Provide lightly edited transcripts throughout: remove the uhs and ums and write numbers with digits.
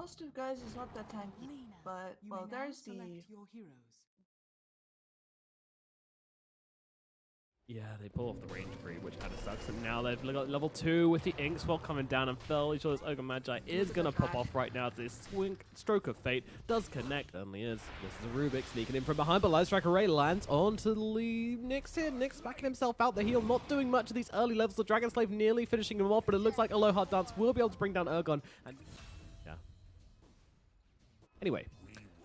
Positive Guys is not that tanky, but, well, there's the... your heroes. Yeah, they pull off the range creep, which kind of sucks. And now they've got level 2 with the Inkswell coming down, and fairly sure this Ogre Magi is going to pop off right now. This stroke of fate does connect, only is. This is a Rubik sneaking in from behind, but Light Strike Array lands onto the Nyx here. Nyx backing himself out the heel, not doing much of these early levels. The Dragon Slave nearly finishing him off, but it looks like Aloha Dance will be able to bring down Ergon. And yeah. Anyway.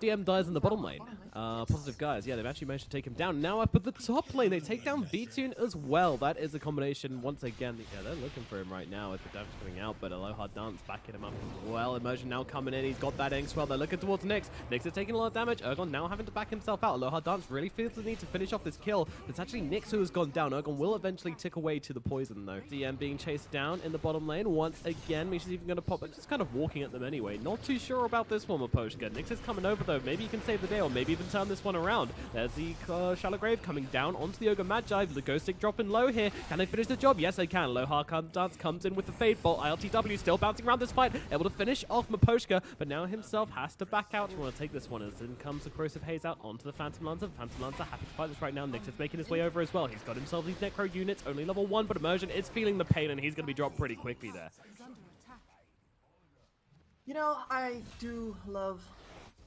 DM dies in the bottom lane. Positive Guys, yeah, they've actually managed to take him down. Now up at the top lane, they take down VTune as well. That is a combination, once again, yeah, they're looking for him right now with the damage coming out, but Aloha Dance backing him up as well. Immersion now coming in, he's got that Inkswell. They're looking towards Nyx. Nyx is taking a lot of damage. Ergon now having to back himself out. Aloha Dance really feels the need to finish off this kill. It's actually Nyx who has gone down. Ergon will eventually tick away to the poison though. DM being chased down in the bottom lane once again. Misha's even going to pop, but just kind of walking at them anyway. Not too sure about this one, Maposhka. Nyx is coming over though. Maybe he can save the day, or maybe even turn this one around. There's the Shallow Grave coming down onto the Ogre Magi. The Ghost Stick dropping low here. Can they finish the job? Yes, they can. Aloha Dance comes in with the Fade Bolt. ILTW still bouncing around this fight, able to finish off Maposhka, but now himself has to back out. You want to take this one as in comes the Corrosive Haze out onto the Phantom Lancer. Phantom Lancer happy to fight this right now. Nyx is making his way over as well. He's got himself these Necro units, only level 1, but Immersion is feeling the pain, and he's going to be dropped pretty quickly there. You know, I do love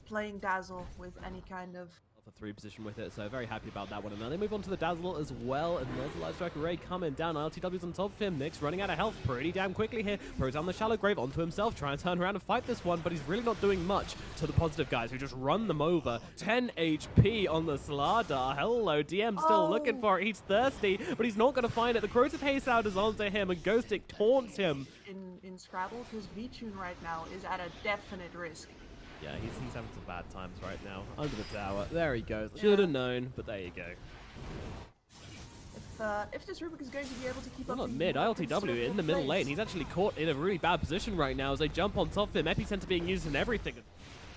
playing Dazzle with any kind of... A 3 position with it, so very happy about that one. And now they move on to the Dazzle as well, and there's the Light Strike Array coming down. ILTW's on top of him. Nyx running out of health pretty damn quickly here. Throws down the Shallow Grave onto himself, trying to turn around and fight this one, but he's really not doing much to the Positive Guys who just run them over. 10 HP on the Slardar. Hello, DM still looking for it. He's thirsty, but he's not going to find it. The Corrosive Haze out is onto him, and Ghost Stick taunts him. In Scrabble, because VTune right now is at a definite risk. Yeah, he's having some bad times right now. Under the tower. There he goes. Should have known, but there you go. If this Rubik is going to be able to keep well, up... not mid. ILTW in the middle lane. He's actually caught in a really bad position right now as they jump on top of him. Epicenter being used in everything.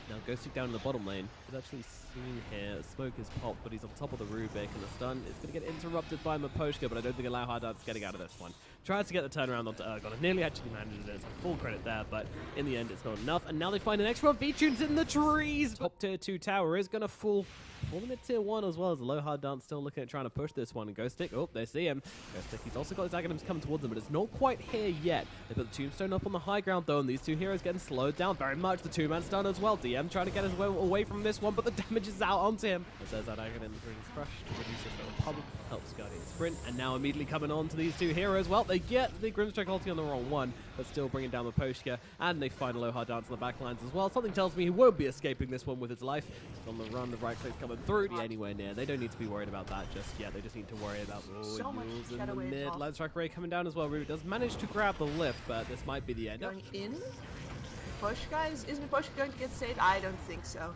Now Ghost Stick down in the bottom lane. He's actually seen here. Smoke is popped, but he's on top of the Rubik, and the stun is going to get interrupted by Maposhka, but I don't think Aloha Dance is getting out of this one. Tries to get the turnaround onto Ergon, and nearly actually manages it. So full credit there, but in the end, it's not enough. And now they find an extra one. V-Tune's in the trees. Top tier 2 tower is going to fall. For the mid tier 1 as well as Aloha Dance still looking at trying to push this one. And Ghost Stick, oh, they see him. Ghost Stick, he's also got his Aghanims coming towards him, but it's not quite here yet. They put the Tombstone up on the high ground though, and these two heroes getting slowed down very much. The 2-man stun as well. DM trying to get his way away from this one, but the damage is out onto him. As there's that Aghanim being crushed to reduce his little pump, helps Guardian sprint, and now immediately coming on to these two heroes. Well, they get the Grimstrike ulti on the wrong one, but still bringing down Maposhka, and they find Aloha Dance on the backlines as well. Something tells me he won't be escaping this one with his life. He's on the run, the right click's coming through, anywhere near. They don't need to be worried about that just yet. They just need to worry about Yules in the mid. Light Strike Array coming down as well. Rubik does manage to grab the lift, but this might be the end. Going in? Push, guys? Is Maposhka going to get saved? I don't think so.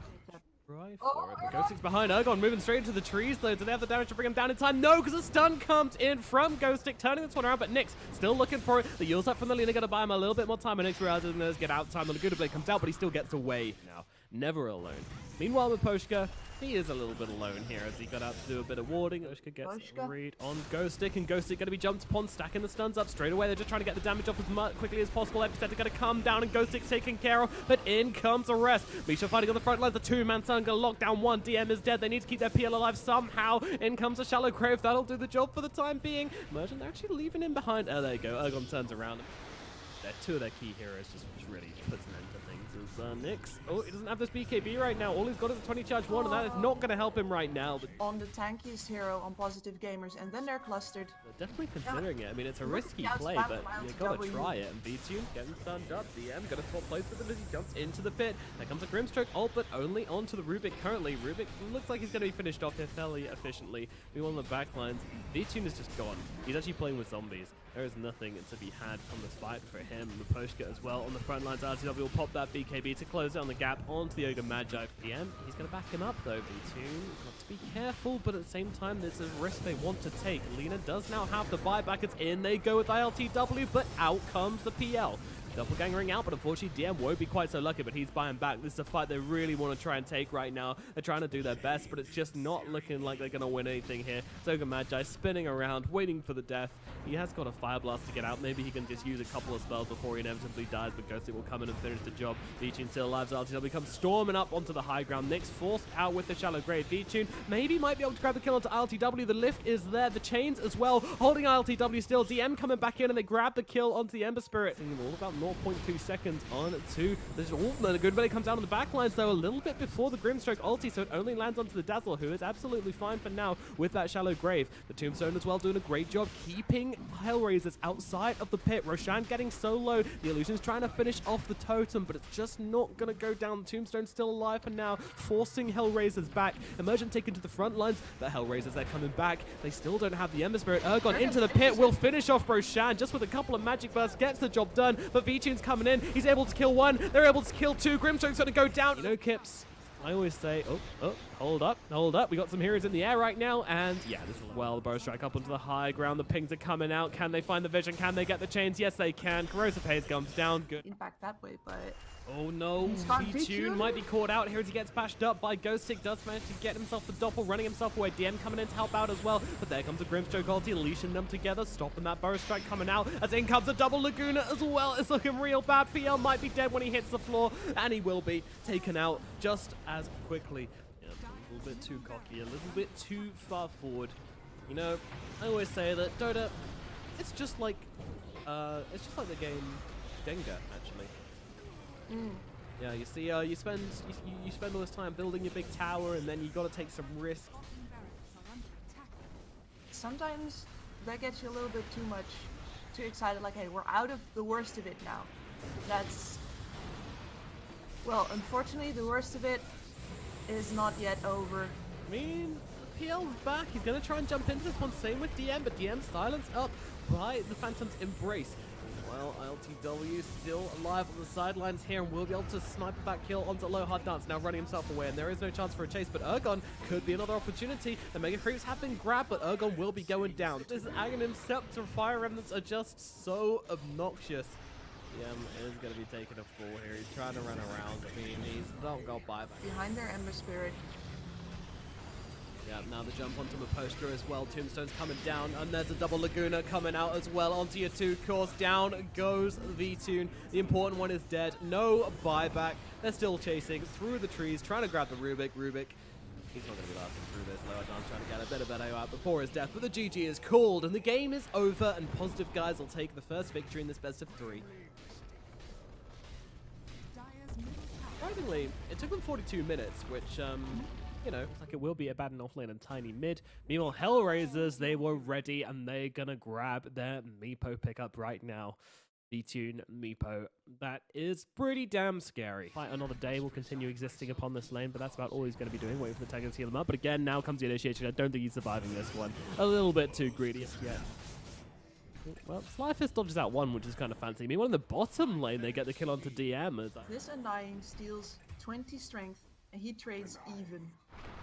Right for it. Ghost Stick's behind Ergon, moving straight into the trees though. Do they have the damage to bring him down in time? No, because a stun comes in from Ghost Stick, turning this one around, but Nyx still looking for it. The Yule's up from the Lina, gonna buy him a little bit more time, and Nyx realizes there's get out time. The Laguda Blade comes out, but he still gets away now. Never alone. Meanwhile, Maposhka, he is a little bit alone here as he got out to do a bit of warding. Maposhka gets read on Ghost Stick, and Ghost Stick going to be jumped upon, stacking the stuns up straight away. They're just trying to get the damage off as quickly as possible. Epicenter going to come down, and Ghost Stick's taken care of, but in comes a rest. Misha fighting on the front line. The 2-man stun going to lock down one. DM is dead. They need to keep their PL alive somehow. In comes a Shallow Grave. That'll do the job for the time being. Immersion, they're actually leaving him behind. Oh, there you go. Ergon turns around. Two of their key heroes just really puts an end to things. Nyx, oh, he doesn't have this BKB right now. All he's got is a 20 charge 1, and that is not going to help him right now. But on the tankiest hero on Positive Gamers, and then they're clustered. They're definitely considering it. I mean, it's a risky play, but you gotta try it. And V-Tune getting stunned up. DM gonna swap place with him as he jumps into the pit. There comes a Grimstroke ult, but only onto the Rubik currently. Rubik looks like he's gonna be finished off here fairly efficiently. We on the back lines. V-Tune is just gone. He's actually playing with zombies. There is nothing to be had from this fight for him. Maposhka as well on the front lines. RTW will pop that BKB to close down the gap onto the Ogre Magi. DM, he's going to back him up though. V2, got to be careful, but at the same time, this is a risk they want to take. Lina does now have the buyback. It's in. They go with ILTW, but out comes the PL. Doppelgangering out, but unfortunately DM won't be quite so lucky, but he's buying back. This is a fight they really want to try and take right now. They're trying to do their best, but it's just not looking like they're going to win anything here. Zoga Magi spinning around, waiting for the death. He has got a Fire Blast to get out. Maybe he can just use a couple of spells before he inevitably dies, but Ghostic will come in and finish the job. V-Tune still alive, so LTW comes storming up onto the high ground. Nyx forced out with the Shallow Grave. V-Tune maybe might be able to grab the kill onto LTW. The lift is there. The chains as well, holding LTW still. DM coming back in, and they grab the kill onto the Ember Spirit. All about 0.2 seconds on two. There's the good belly comes down on the back lines, though, a little bit before the Grimstroke ulti, so it only lands onto the Dazzle, who is absolutely fine for now with that Shallow Grave. The Tombstone as well doing a great job keeping HellRaisers outside of the pit. Roshan getting so low. The Illusion's trying to finish off the totem, but it's just not going to go down. The Tombstone's still alive for now, forcing HellRaisers back. Emergent taken to the front lines, but HellRaisers, they're coming back. They still don't have the Ember Spirit. Ergon into the pit will finish off Roshan just with a couple of magic bursts, gets the job done, but V-Tune's coming in. He's able to kill one. They're able to kill two. Grimstroke's going to go down. You know, Kips, I always say, hold up. We got some heroes in the air right now, and yeah, this is well. The Bow Strike up onto the high ground. The pings are coming out. Can they find the vision? Can they get the chains? Yes, they can. Corrosive Haze comes down. Good. Impact that way, but Oh no, V-Tune might be caught out here as he gets bashed up by Ghostic. Does manage to get himself the doppel, running himself away. DM coming in to help out as well, but there comes a Grimstroke ulti, leashing them together, stopping that Bow Strike coming out, as in comes a double Laguna as well. It's looking real bad. PL might be dead when he hits the floor, and he will be taken out just as quickly. Yeah, a little bit too cocky, a little bit too far forward. You know, I always say that Dota, it's just like the game Jenga, actually. Yeah, you see, you spend all this time building your big tower, and then you got to take some risks. sometimes that gets you a little bit too excited. Like, hey, we're out of the worst of it now. That's, well, unfortunately, the worst of it is not yet over. I mean, PL's back. He's going to try and jump into this one. Same with DM, but DM silenced up by the Phantom's Embrace. Well, LTW still alive on the sidelines here and will be able to snipe that kill onto Low Hard Dance, now running himself away, and there is no chance for a chase, but Ergon could be another opportunity. The Mega Creeps have been grabbed, but Ergon will be going down. This Aghanim Scepter Fire Remnants are just so obnoxious. DM is going to be taking a fall here. He's trying to run around. I mean, he's not got buyback. Behind their Ember Spirit. Yeah, now the jump onto Mapostra as well. Tombstone's coming down, and there's a double Laguna coming out as well onto your two cores. Down goes V-Tune. The important one is dead. No buyback. They're still chasing through the trees, trying to grab the Rubik. He's not going to be lasting through this. Lower Dance trying to get a bit of better out before his death, but the GG is called, and the game is over, and Positive Guys will take the first victory in this best of 3. Surprisingly, it took them 42 minutes, which, you know, looks like it will be a bad and offlane and tiny mid. Meanwhile, HellRaisers, they were ready, and they're gonna grab their Meepo pickup right now. V-Tune Meepo. That is pretty damn scary. Fight another day will continue existing upon this lane, but that's about all he's going to be doing, waiting for the Tango to heal him up. But again, now comes the initiation. I don't think he's surviving this one. A little bit too greedy yet. Well, Slyfist dodges out one, which is kind of fancy. Meanwhile, in the bottom lane, they get the kill onto DM. This Undying steals 20 strength, and he trades even.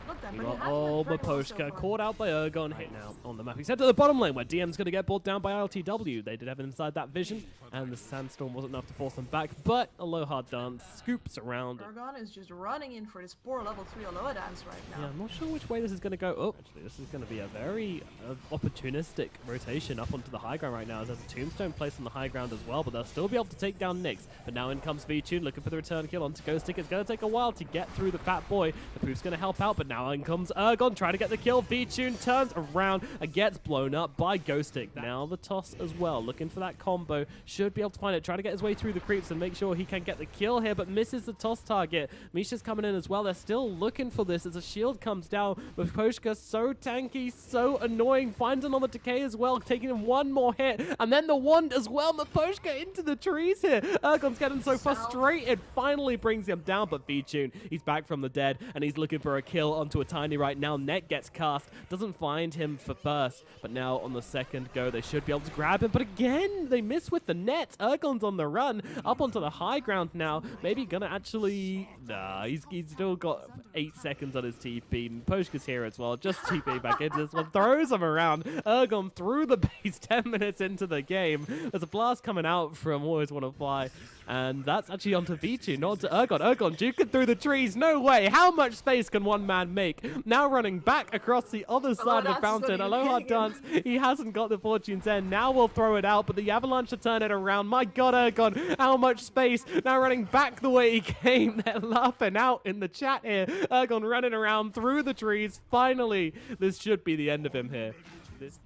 Not that, but oh, Maposhka caught out by Ergon, hit now on the map. He's head to the bottom lane where DM's going to get brought down by LTW. They did have him inside that vision, and the Sandstorm wasn't enough to force them back, but a Low Hard Dance scoops around. Ergon is just running in for this poor level 3 Aloha Dance right now. Yeah, I'm not sure which way this is going to go. Oh, actually, this is going to be a very opportunistic rotation up onto the high ground right now. There's a Tombstone placed on the high ground as well, but they'll still be able to take down Nyx. But now in comes V-Tune looking for the return kill onto Ghostic. It's going to take a while to get through the Fat Boy. The Poof's going to help out, but now in comes Ergon trying to get the kill. V-Tune turns around and gets blown up by Ghostic. Now the toss as well, looking for that combo. Should be able to find it, trying to get his way through the creeps and make sure he can get the kill here, but misses the toss target. Misha's coming in as well. They're still looking for this as a shield comes down. Maposhka so tanky, so annoying. Finds another decay as well, taking him one more hit. And then the wand as well. Maposhka into the trees here. Ergon's getting so frustrated. Finally brings him down, but V-Tune, he's back from the dead, and he's looking for a kill onto a Tiny right now. Net gets cast, doesn't find him for first, but now on the second go, they should be able to grab him. But again, they miss with the net. Ergon's on the run, up onto the high ground now. Maybe gonna actually... Nah, he's still got 8 seconds on his TP. Poshka's here as well, just TP back into this one. Throws him around. Ergon through the base 10 minutes into the game. There's a blast coming out from Always Wanna Fly. And that's actually onto Vichu, not to Ergon. Ergon juking through the trees. No way. How much space can one man make? Now running back across the other side of the fountain. Aloha Dance. He hasn't got the Fortune's End. Now we'll throw it out, but the Avalanche to turn it around. My God, Ergon. How much space? Now running back the way he came. They're laughing out in the chat here. Ergon running around through the trees. Finally, this should be the end of him here. This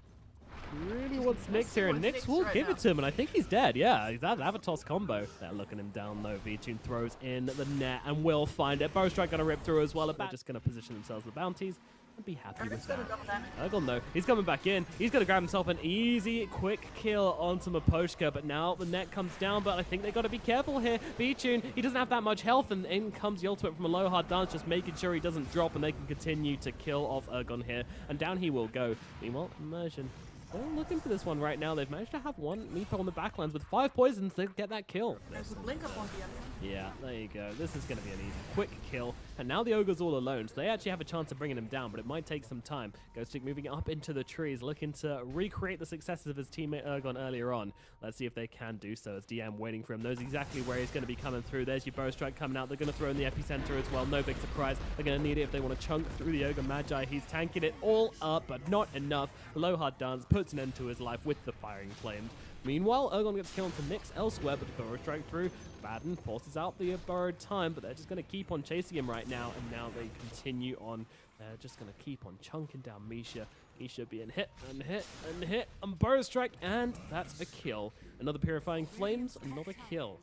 really wants Nyx here, and Nyx will give it to him, and I think he's dead. Yeah, he's that Avatos combo. They're looking him down, though. Vichun throws in the net and will find it. Bowstrike going to rip through as well. They're just going to position themselves the bounties and be happy with that. Ergon, though, he's coming back in. He's going to grab himself an easy, quick kill onto Miposhka, but now the net comes down, but I think they got to be careful here. Vichun, he doesn't have that much health, and in comes the ultimate from Aloha Dance, just making sure he doesn't drop, and they can continue to kill off Ergon here, and down he will go. Meanwhile, Immersion, they're looking for this one right now. They've managed to have one Meepo on the backlands with 5 poisons to get that kill. There's a blink up on the other. Yeah, there you go. This is going to be an easy, quick kill. And now the Ogre's all alone, so they actually have a chance of bringing him down, but it might take some time. Ghostic moving up into the trees, looking to recreate the successes of his teammate Ergon earlier on. Let's see if they can do so, as DM waiting for him. Knows exactly where he's going to be coming through. There's your Bowstrike coming out. They're going to throw in the epicenter as well. No big surprise. They're going to need it if they want to chunk through the Ogre Magi. He's tanking it all up, but not enough. Aloha Dance puts an end to his life with the firing flames. Meanwhile, Ergon gets killed to Nyx elsewhere, but the Bowstrike through. Baden forces out the borrowed time, but they're just going to keep on chasing him right now, and now they continue on. They're just going to keep on chunking down Misha. Misha being hit and hit and hit on Bowstrike, and that's a kill. Another Purifying Flames, another kill.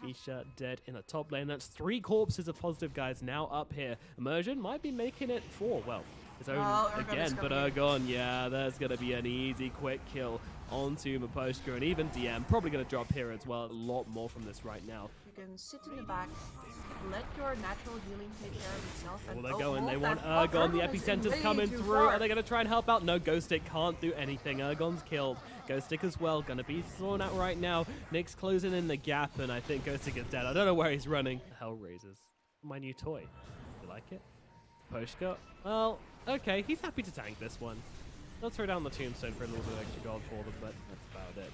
Misha dead in the top lane. That's 3 corpses of positive guys now up here. Immersion might be making it 4. Well, his own again, but Ergon, yeah, there's going to be an easy, quick kill onto Miposhka, and even DM probably going to drop here as well. A lot more from this right now. You can sit in the back, let your natural healing take care of itself. Oh, they're going. They want Ergon. The epicenter's coming through. Are they going to try and help out? No, Ghostic can't do anything. Ergon's killed. Ghostic as well, going to be thrown out right now. Nyx closing in the gap, and I think Ghostic is dead. I don't know where he's running. HellRaisers, my new toy. You like it? Poshka? Well, okay, he's happy to tank this one. Let's throw down the tombstone for a little bit of extra gold for them, but that's about it.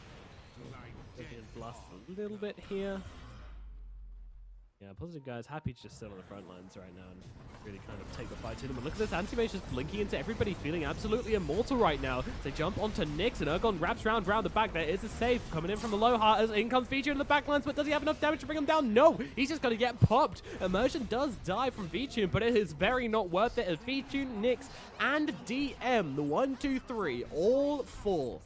Maybe blast a little bit here. Yeah, positive guys happy to just sit on the front lines right now and really kind of take the fight to them. And look at this, Anti-Mage just blinking into everybody, feeling absolutely immortal right now. They jump onto Nyx, and Ergon wraps round the back. There is a save coming in from Aloha as in comes Vichu in the backlines, but does he have enough damage to bring him down? No, he's just going to get popped. Immersion does die from Vichu, but it is very not worth it as Vichu, Nyx, and DM, the 1, 2, 3, all 4.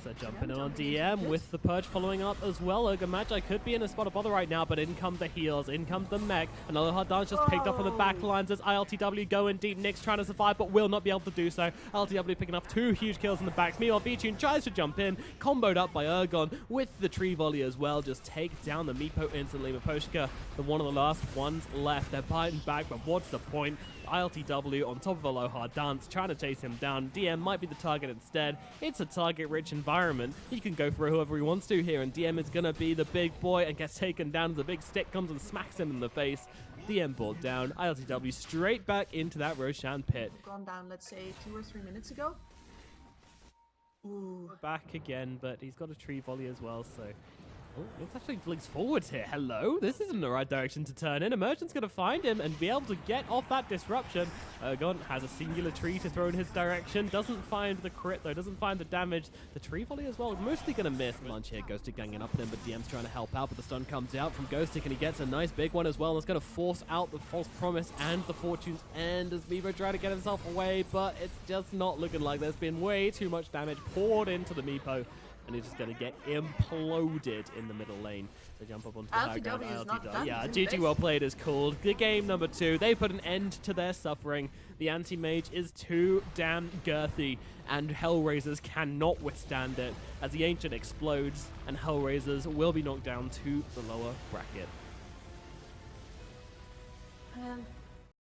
They're jumping in on DM with the Purge following up as well. Ogre Magi could be in a spot of bother right now, but in come the heals, in comes the mech. Another hard dance just picked up on the back lines as ILTW going deep. Nyx trying to survive, but will not be able to do so. ILTW picking up 2 huge kills in the backs. Meanwhile, Vichun tries to jump in, comboed up by Ergon with the tree volley as well. Just take down the Meepo instantly. Miposhka, the one of the last ones left. They're biting back, but what's the point? ILTW on top of Aloha Dance, trying to chase him down. DM might be the target instead. It's a target-rich environment. He can go for whoever he wants to here, and DM is going to be the big boy and gets taken down as the big stick comes and smacks him in the face. DM brought down. ILTW straight back into that Roshan pit. Gone down, let's say, 2 or 3 minutes ago. Ooh. Back again, but he's got a tree volley as well, so... Oh, it actually blinks forwards here. Hello? This isn't the right direction to turn in. Emergent's going to find him and be able to get off that disruption. Ergon has a singular tree to throw in his direction. Doesn't find the crit, though. Doesn't find the damage. The tree volley as well. Mostly going to miss. Lunch here. Ghostic ganging up at him, but DM's trying to help out. But the stun comes out from Ghostic, and he gets a nice big one as well. That's going to force out the False Promise and the Fortune's End as Meepo trying to get himself away, but it's just not looking like there's been way too much damage poured into the Meepo. And he's just going to get imploded in the middle lane. They jump up onto the high ground. Yeah, GG well played is called. The game number 2. They put an end to their suffering. The anti-mage is too damn girthy, and HellRaisers cannot withstand it as the Ancient explodes, and HellRaisers will be knocked down to the lower bracket.